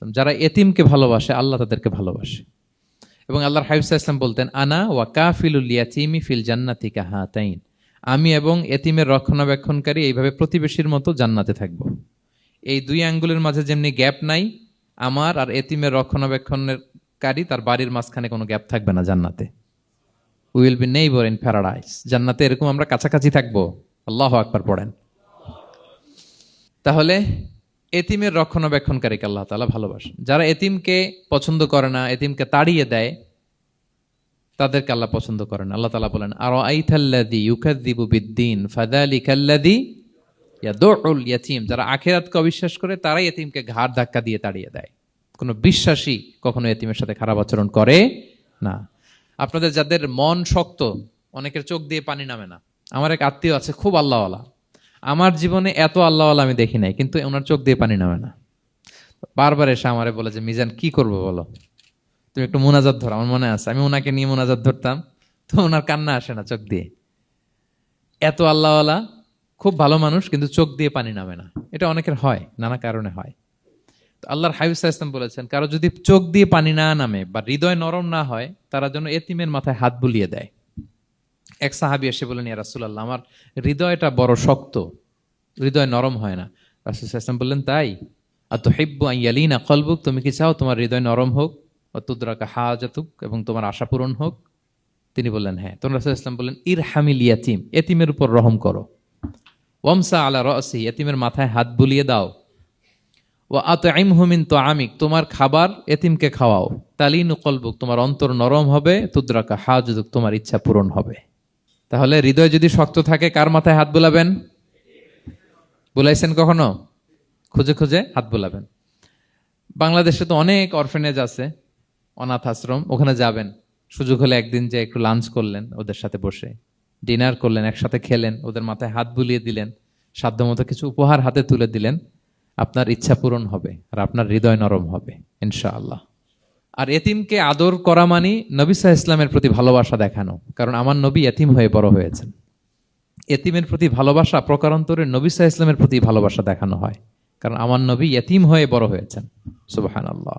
যারা এতিমকে ভালোবাসে আল্লাহ তাদেরকে ভালোবাসে। এবং আল্লাহর হাবিব সাল্লাল্লাহু আলাইহি ওয়াসাল্লাম বলতেন, আনা ওয়া কাফিলুল ইয়াতীমি ফিল জান্নাতি কাহাতাইন, আমি এবং এতিমের রক্ষণাবেক্ষণকারী এইভাবে প্রতিবেশীর মতো জান্নাতে থাকব। এই দুই আঙ্গুলের মাঝে যেমনি গ্যাপ নাই, আমার আর এতিমের রক্ষণাবেক্ষণকারী তার বাড়ির মাঝখানে কোনো গ্যাপ থাকবে না জান্নাতে। We will be neighbour in paradise. জান্নাতে এরকম আমরা কাছাকাছি থাকবো। আল্লাহু আকবার পড়েন। তাহলে এতিমের রক্ষণাবেক্ষণকারীকে আল্লাহ তাআলা ভালোবাসেন। যারা এতিমকে পছন্দ করে না, এতিমকে তাড়িয়ে দেয়, তাদেরকে আল্লাহ পছন্দ করেন। আল্লাহ তাআলা বলেন, আরাআইতাল্লাযী ইউকাযযিবু বিদ্দীন ফাযালিকাল্লাযী ইয়াদুউল ইয়াতীম। যারা আখিরাতকে অবিশ্বাস করে তারাই এতিমকে ঘাড় ধাক্কা দিয়ে তাড়িয়ে দেয়। কোনো বিশ্বাসী কখনো এতিমের সাথে খারাপ আচরণ করে না। আপনাদের যাদের মন শক্ত, অনেকের চোখ দিয়ে পানি নামে না। আমার এক আত্মীয় আছে, খুব আল্লাহওয়ালা। আমার জীবনে এত আল্লাহওয়ালা আমি দেখি নাই, কিন্তু ওনার চোখ দিয়ে পানি নামে না। বারবার এসে আমারে বলে যে, মিজান কি করবো বলো, তুমি একটু মোনাজাত ধরো। আমার মনে আছে আমি ওনাকে নিয়ে মোনাজাত ধরতাম, তো ওনার কান্না আসে না চোখ দিয়ে। এত আল্লাহওয়ালা, খুব ভালো মানুষ, কিন্তু চোখ দিয়ে পানি নামে না। এটা অনেকের হয়, নানা কারণে হয়। তো আল্লাহর হাবিব সাল্লাল্লাহু আলাইহি ওয়াসাল্লাম বলেছেন, কারো যদি চোখ দিয়ে পানি না নামে বা হৃদয় নরম না হয়, তারা যেন এতিমের মাথায় হাত বুলিয়ে দেয়। এক সাহাবী এসে বলেন, ইয়া রাসূলুল্লাহ, আমার হৃদয়টা বড় শক্ত, হৃদয় নরম হয় না। রাসূল সাল্লাল্লাহু আলাইহি ওয়াসাল্লাম বললেন, তাই? আতুহিব্বু আন ইয়ালিনা কলবুক, তুমি কি চাও তোমার হৃদয় নরম হোক, ওয়া তুদরাকা হাজাতুক, এবং তোমার আশা পূরণ হোক? তিনি বললেন, হ্যাঁ। তখন রাসূল সাল্লাল্লাহু আলাইহি ওয়াসাল্লাম বললেন, ইরহামিল ইয়াতীম, এতিমের উপর রহম করো। ওয়ামসা আলা রাসি, এতিমের মাথায় হাত বুলিয়ে দাও। ওয়া আতইমহু মিন তুআমিক, তোমার খাবার এতিমকে খাওয়াও। তালিনু কলবুক, তোমার অন্তর নরম হবে। তুদরাকা হাজাতুক, তোমার ইচ্ছা পূরণ হবে। তাহলে হৃদয় যদি শক্ত থাকে, কার মাথায় হাত বুলাবেন? বুলাইছেন কখনো? খুঁজে খুঁজে হাত বুলাবেন। বাংলাদেশে তো অনেক অরফেনেজ আছে, অনাথ আশ্রম, ওখানে যাবেন। সুযোগ হলে একদিন যে একটু লাঞ্চ করলেন ওদের সাথে বসে, ডিনার করলেন, একসাথে খেলেন, ওদের মাথায় হাত বুলিয়ে দিলেন, সাধ্যমতো কিছু উপহার হাতে তুলে দিলেন, আপনার ইচ্ছা পূরণ হবে আর আপনার হৃদয় নরম হবে ইনশাআল্লাহ। আর এতিমকে আদর করা মানে নবী সাল্লাল্লাহু আলাইহি ওয়াসাল্লামের প্রতি ভালোবাসা দেখানো। কারণ আমার নবী এতিম হয়ে বড় হয়েছেন। এতিমের প্রতি ভালোবাসা প্রকারান্তরে নবী সাল্লাল্লাহু আলাইহি ওয়াসাল্লামের প্রতি ভালোবাসা দেখানো হয়, কারণ আমার নবী এতিম হয়ে বড় হয়েছেন। সুবহানাল্লাহ।